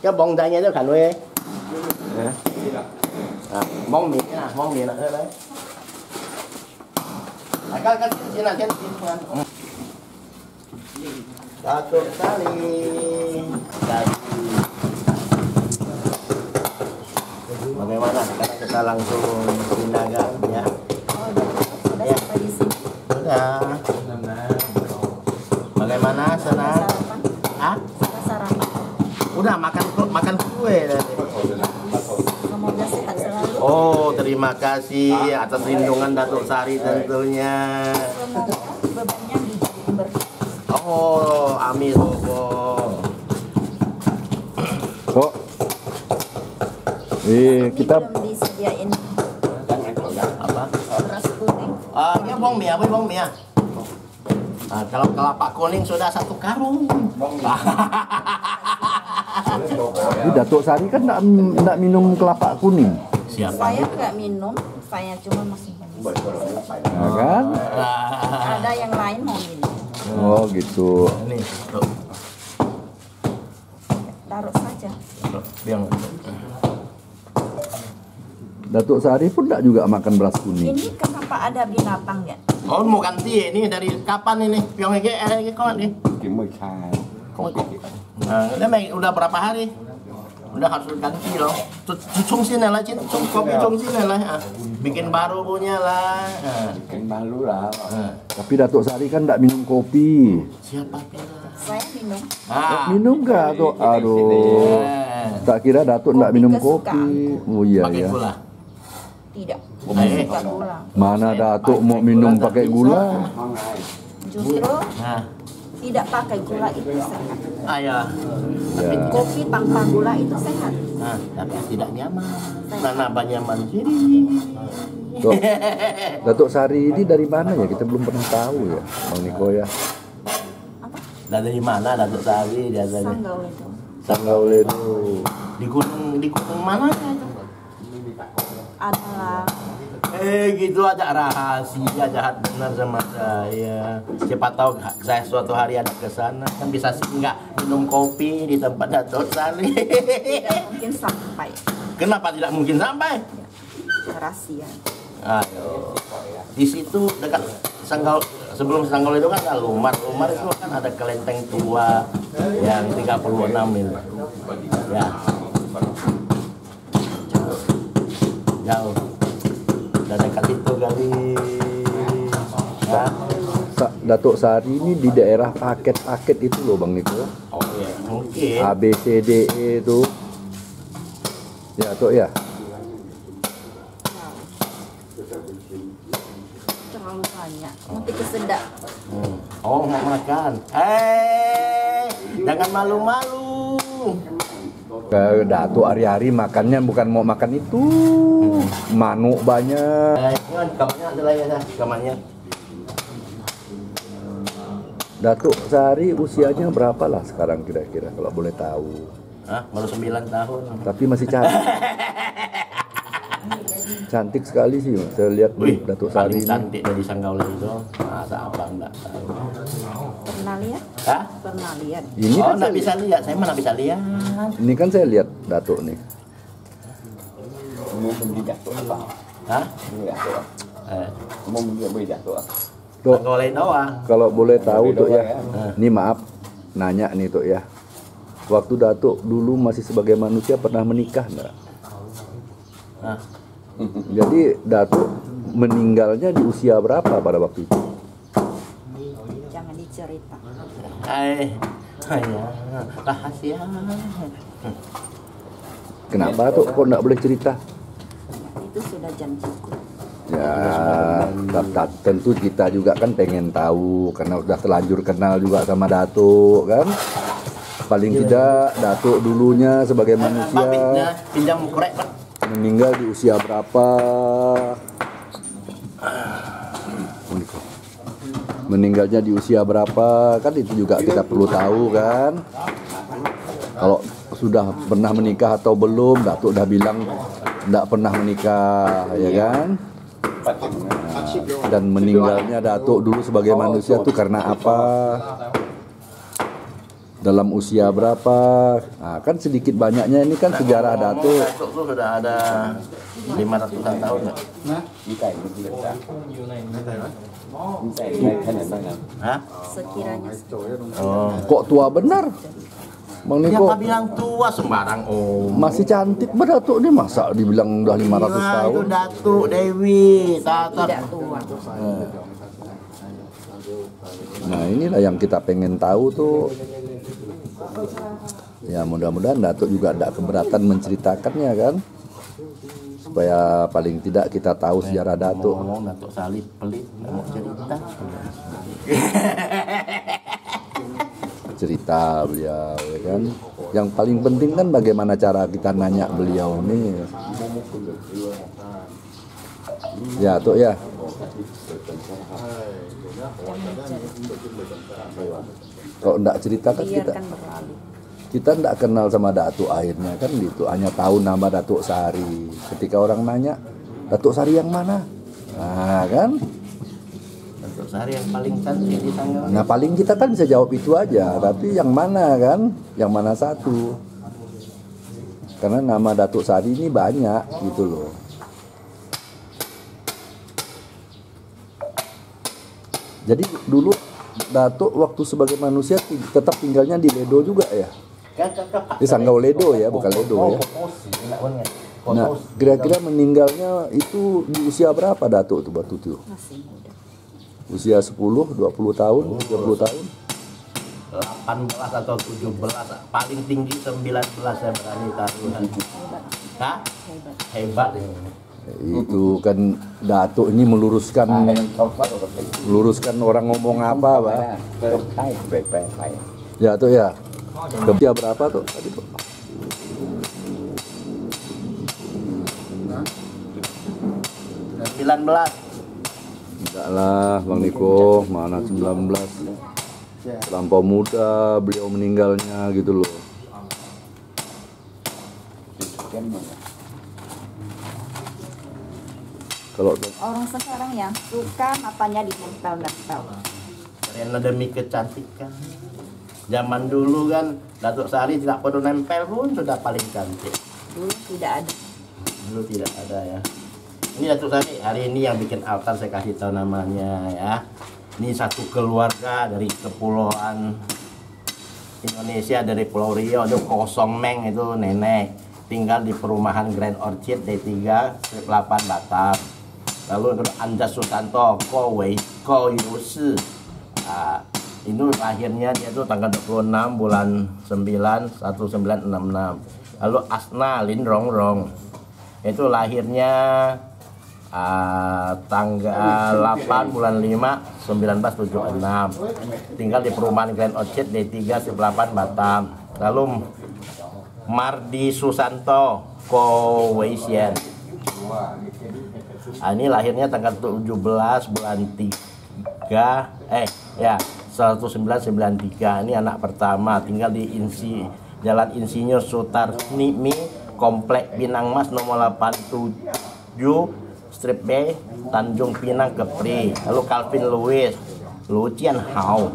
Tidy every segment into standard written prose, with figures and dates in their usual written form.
cái bông tay nha nó thành quê mong miệng nè đấy cái xin là cái Datuk Sari. Bagaimana? Sekarang kita langsung tindakan ya. Oh, sudah sampai di sini. Sudah. Bagaimana sana? Ah? Sudah sarapan. Udah makan kue tadi. Semoga sehat selalu. Oh, terima kasih atas lindungan Datuk Sari tentunya. Semoga bebannya dijadikan berkah. Oh, amin. Kok? Kita belum disediain Apa? beras kuning. Ya bawang mie, apa bawang mie? Nah, kalau kelapa kuning sudah 1 karung. Datuk Sari kan enggak minum kelapa kuning. Siapa? Saya nggak minum, saya cuma masih Ya kan? ada yang lain mau minum. Oh gitu. Ini tuh. Taruh saja. Biang. Datuk Sari pun enggak juga makan beras kuning. Ini kenapa ada binatang ya? Oh, mau ganti ini dari kapan ini? Piong ini kawan nih. Udah berapa hari? Udah harus ganti loh. Cung sini lah, kopi cung sini lah. Bikin baru punya lah. Bikin baru lah. Tapi Datuk Sari kan enggak minum kopi. Siapa bilang? Saya minum. Minum enggak tuh? Aduh. Tak kira Datuk enggak minum kopi. Oh iya Pakai ya. gula. Tidak. Eh. Suka gula. Mana Datuk mau minum pakai gula? Justru Nah, tidak pakai gula itu sehat. ayah. Ya. Kopi tanpa gula itu sehat. Nah, tapi tidak nyaman. Karena banyak mandiri. Tuh, Datuk Sari ini dari mana ya? Kita belum pernah tahu ya, Bang Niko ya. Dari mana Datuk Sari dia tadi? Sanggau itu. Sanggau itu. Di gunung mana itu? Adalah Gitu aja rahasia jahat benar sama saya. Siapa tahu saya suatu hari ada ke sana kan bisa singgah minum kopi di tempat Datuk Sari. tidak mungkin sampai. Kenapa tidak mungkin sampai? Rahasia. Ayo. Di situ dekat Sanggau, sebelum Sanggau itu kan ada Lumar itu kan ada kelenteng tua yang 36 ini. Ya. Jauh. Dan dekat itu kali. Ya. Datuk Sari ini di daerah paket-paket itu loh Bang Niko. Oh iya, mungkin. A B C D E itu. Ya Tok ya. Terlalu banyak. Nanti kesedak. Oh, mau makan. Jangan malu-malu. Ke Datuk hari-hari makannya bukan mau makan itu. Manuk banyak. Kamarnya ada lagi ya, kamarnya. Datuk Sari usianya berapa lah sekarang kira-kira kalau boleh tahu? Baru 9 tahun. Tapi masih cantik. Cantik sekali sih, saya lihat Datuk Sari Paling ini. cantik dari Sanggau itu. Masa abang enggak tahu. Pernah lihat? Hah? Pernah lihat. Ini Oh, kan enggak saya, bisa lihat. Saya mana bisa lihat. ini kan saya lihat Datuk nih. Mau beli jatuh apa? Hah? Beli jatuh. Mau beli jatuh. Tok, Sanggau lain doang. kalau boleh tahu Tok ya. Eh. Ini maaf nanya nih Tok ya. Waktu Datuk dulu masih sebagai manusia pernah menikah enggak? Hah? Jadi Datuk meninggalnya di usia berapa pada waktu itu? Jangan dicerita. Rahasia. Kenapa Tok kok enggak boleh cerita? Itu sudah janjiku. Ya, tentu kita juga kan pengen tahu karena udah terlanjur kenal juga sama Datuk kan. Paling tidak Datuk dulunya sebagai manusia Pinjam korek, Pak. meninggal di usia berapa? Meninggalnya di usia berapa? Kan itu juga kita perlu tahu kan. Kalau sudah pernah menikah atau belum, Datuk udah bilang enggak pernah menikah, ya kan? Dan meninggalnya Datuk dulu sebagai manusia itu karena apa? dalam usia berapa. Nah, kan sedikit banyaknya ini kan sejarah Datuk. Datuk tuh sudah ada 500-an tahun nggak? Kita ini kita. Kita ini kan yang Hah? Sekiranya Oh. Kok tua benar? Bang Niko Siapa bilang tua sembarang om? masih cantik Datuk nih, masa dibilang udah 500 Iya, itu tahun. Datuk Dewi, tatap. tidak tua. Nah, inilah yang kita pengen tahu tuh. Ya mudah-mudahan Datuk juga ada keberatan menceritakannya kan, supaya paling tidak kita tahu sejarah Datuk. Ngomong Datuk Salib pelit, nggak mau cerita. Cerita beliau ya kan. Yang paling penting kan bagaimana cara kita nanya beliau nih. Ya Tuk ya. Kalau enggak cerita kan Biarkan berlalu. kita enggak kenal sama Datuk akhirnya kan gitu. Hanya tahu nama Datuk Sari. Ketika orang nanya, Datuk Sari yang mana? Nah kan. Datuk Sari yang paling cantik di tanggal. Nah paling kita kan bisa jawab itu aja, tapi yang mana kan? Yang mana satu? Karena nama Datuk Sari ini banyak gitu loh. Jadi dulu Datuk waktu sebagai manusia tetap tinggalnya di Ledo juga ya? Di Sanggau Ledo ya, bukan Ledo ya. Nah kira-kira meninggalnya itu di usia berapa Datuk tuh Batu tuh? Masih muda. Usia 10, 20 tahun, 30 tahun? 18 atau 17, paling tinggi 19 saya berani taruhan. Hah? Hebat ini. Itu kan Datuk ini meluruskan orang ngomong apa, Pak. baik. Ya tuh ya. Usia berapa tuh tadi tuh? 19. Enggak lah, Bang Niko, mana 19. Terlampau muda beliau meninggalnya gitu loh. Kalau Orang sekarang yang suka matanya ditempel-nempel. Karena demi kecantikan. Zaman dulu kan Datuk Sari tidak perlu nempel pun sudah paling cantik. Dulu tidak ada. Dulu tidak ada ya. Ini Datuk Sari hari ini yang bikin altar, saya kasih tahu namanya ya. Ini satu keluarga dari kepulauan Indonesia, dari Pulau Riau, itu Kosong Meng, itu nenek tinggal di perumahan Grand Orchid D3 8 Batam. Lalu Anjas Susanto Ko Yusi. Itu lahirnya dia tuh tanggal 26 bulan 9 1966. Lalu Asna Lin Rongrong itu lahirnya tanggal 8 bulan 5 1976, tinggal di perumahan Grand Orchid D3 8 Batam. Lalu Mardi Susanto Ko Weisian, ini lahirnya tanggal 17 bulan 3 1993. Ini anak pertama, tinggal di Jalan Insinyur Sutarmi, Komplek Pinang Mas nomor 87 Strip B, Tanjung Pinang, Kepri. Lalu Calvin Louis Lucian Hao,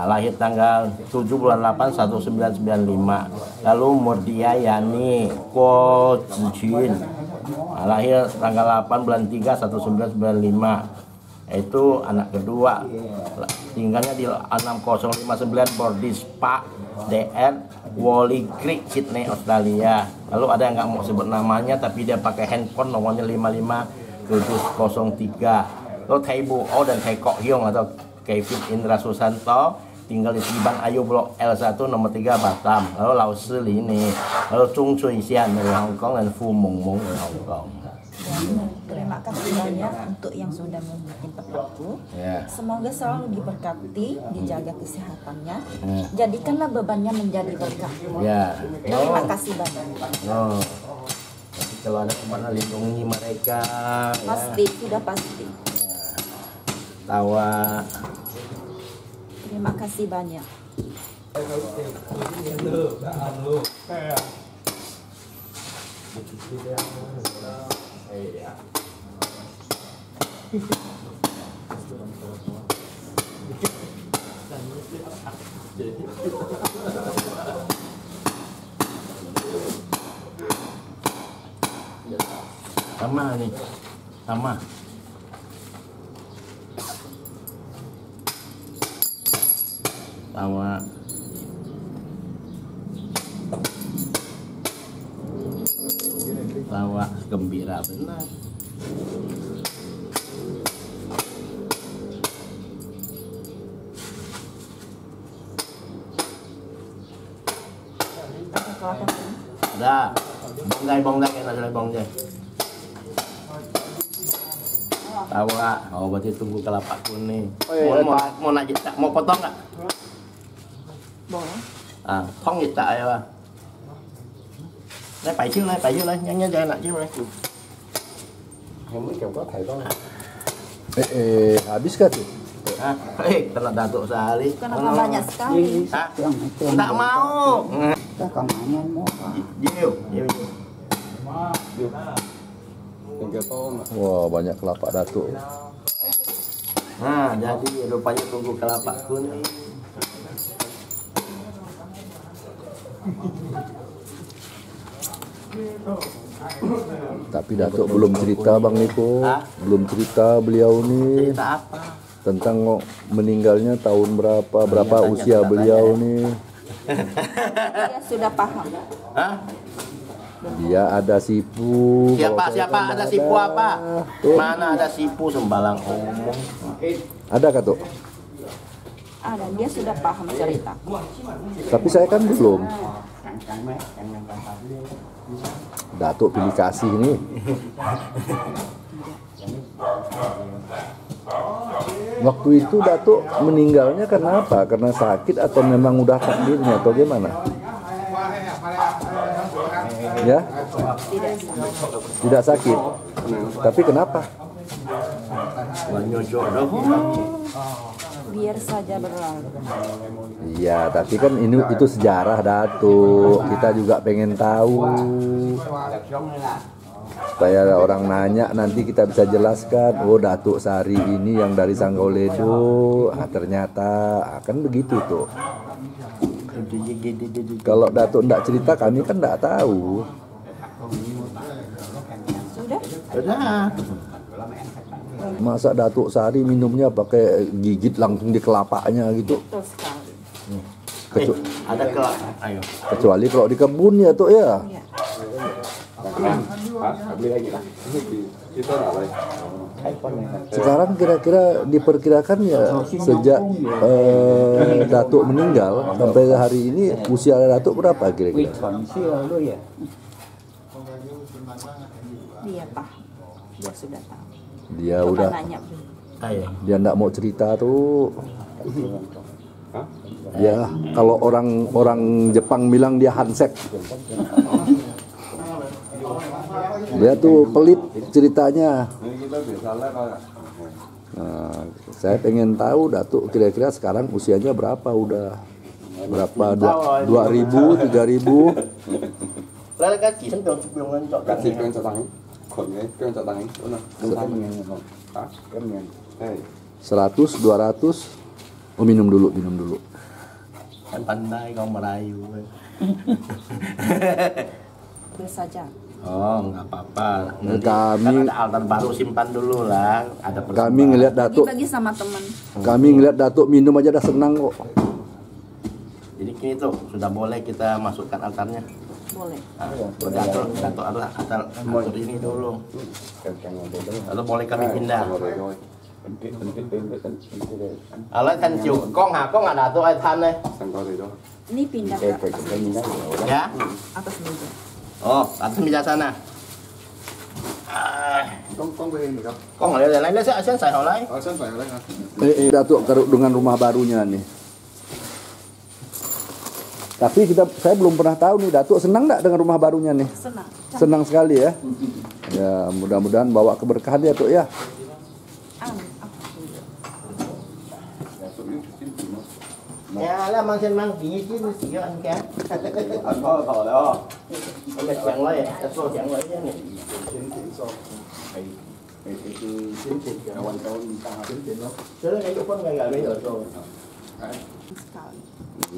lahir tanggal 7 bulan 8 1995. Lalu Murdia Yani Ko Zijun, lahir tanggal 8 bulan 3 1995. Itu anak kedua, tinggalnya di 6059 Bordis Park DR Wally Creek, Sydney, Australia. Lalu ada yang nggak mau sebut namanya tapi dia pakai handphone nomornya 55703. Lalu Thai Bu O dan Thai Kok Hyong atau Kevin Indra Susanto tinggal di Tiban Ayu Blok L1 nomor 3 Batam. Lalu Lau Si Li ini, lalu Chung Cui Xian dari Hong Kong dan Fu Mong Mong dari Hong Kong. Terima kasih banyak untuk yang sudah membuat tempatku. Ya. Semoga selalu diberkati, dijaga kesehatannya. Jadikanlah bebannya menjadi berkah. Ya. Terima kasih banyak. Oh. Tapi kalau ada kemana lindungi mereka. Pasti, sudah pasti. Tawa. Terima kasih banyak. Ya. Sama nih, sama. Sama. Tawa gembira benar. Ada. Bonggay enak ada bonggay. Tawa. Oh berarti tunggu kelapa kuning. Mau nak jita, mau potong nggak? Boleh. À, không dịch tại à. Lấy bảy chiếc lấy, nhanh cho enak chứ rồi. Yang mungkin kau thầy đó. Habis kah tuh? Ah, kena Datuk sehari. Kenapa banyak sekali? Ah, tak mau. Jiu. Yang kau tahu nggak? Wah, banyak kelapa Datuk. Nah, jadi rupanya tunggu kelapa kuning. Tapi Datuk belum cerita Bang Niko, Hah? belum cerita beliau nih Cerita apa? tentang meninggalnya tahun berapa usia tanya. beliau nih. Dia sudah paham. Hah? Dia ada sipu. Siapa? kalau saya kan Ada nggak sipu apa? Tuh, Mana ada sipu sembalang omong. ada kah tuh? Ada, dia sudah paham cerita. Tapi saya kan belum. Datuk pilih kasih nih. Waktu itu Datuk meninggalnya karena apa? Karena sakit atau memang udah takdirnya atau gimana? Ya? Tidak sakit. Tapi kenapa? Banyak jodoh. Biar saja berlalu. Iya, tapi kan itu sejarah Datuk. Kita juga pengen tahu. Supaya orang nanya nanti kita bisa jelaskan. Oh, Datuk Sari ini yang dari Sanggoledo. Ternyata akan begitu tuh. Kalau Datuk ndak cerita kami kan ndak tahu. Sudah? Sudah. Masa Datuk Sari minumnya pakai gigit langsung di kelapanya gitu. Betul sekali. Ada kelak. Ayo. Kecuali kalau di kebun ya tuh ya. Ya. Beli lagi lah. Kita nggak boleh. Sekarang kira-kira diperkirakan ya sejak Datuk meninggal sampai hari ini usia Datuk berapa kira-kira? Dia paham. Dia sudah tahu. Dia Coba udah, nanya. Ayo. dia ndak mau cerita tuh. Ya, kalau orang Jepang bilang dia hansek. Dia tuh pelit ceritanya. Nah, saya pengen tahu Datuk kira-kira sekarang usianya berapa udah? Berapa? 2000, 3000? Lấy cái chỉ thân trường lên chọn Cắt thịt cho tăng, khuẩn cái cho tăng, chỗ nào? Đúng không? Hả? Cái miếng. Đây. 100, 200. Oh, minum dulu. Kan pandai kau merayu. Ambil saja. Oh, nggak apa-apa. Nanti Kami- kan ada altar baru, simpan dulu lah. Ada Kami ngelihat Datuk, Bagi-bagi sama teman. kami ngelihat Datuk minum aja dah senang kok. Jadi kini tuh sudah boleh kita masukkan altarnya. Boleh. Nah, Datuk atur ini dulu. Lalu boleh kami pindah. Alah kan chiều con nggak Datuk ai than đây. Ini pindah ke atas, Ya. atas meja. Oh, atas meja sana. Con về được không? Con ở đây lấy sẽ xài họ lấy. Sân phải ở đây hả? Datuk dengan rumah barunya nih. Tapi saya belum pernah tahu nih Datuk senang nggak dengan rumah barunya nih? Senang. Senang sekali ya. Ya, mudah-mudahan bawa keberkahan ya Tuk ya. Amin. Ya lah mang xin mang chỉ chứ chỉ cho anh cá. Anh có thò đó. Ông mệt chẳng lấy, số chẳng lấy thế này. Chứ lấy cái phân ngày ngày bây giờ rồi. sekali.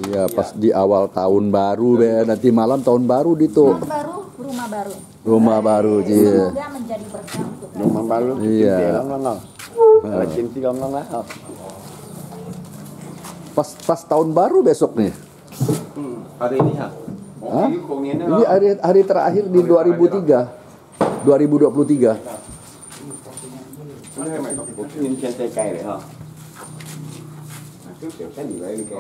Iya, pas di awal tahun baru be, nanti malam tahun baru Dito. Tahun baru, rumah baru. Rumah baru, iya. Semoga menjadi berkah untuk Rumah baru Iya. Cinti orang lah. Pas tahun baru besok nih. Hari ini ha. Hah? Ini hari terakhir di 2023. 2023. Ini mày có nhìn trên tay cày đấy hả? Trước kiểu cái gì vậy cái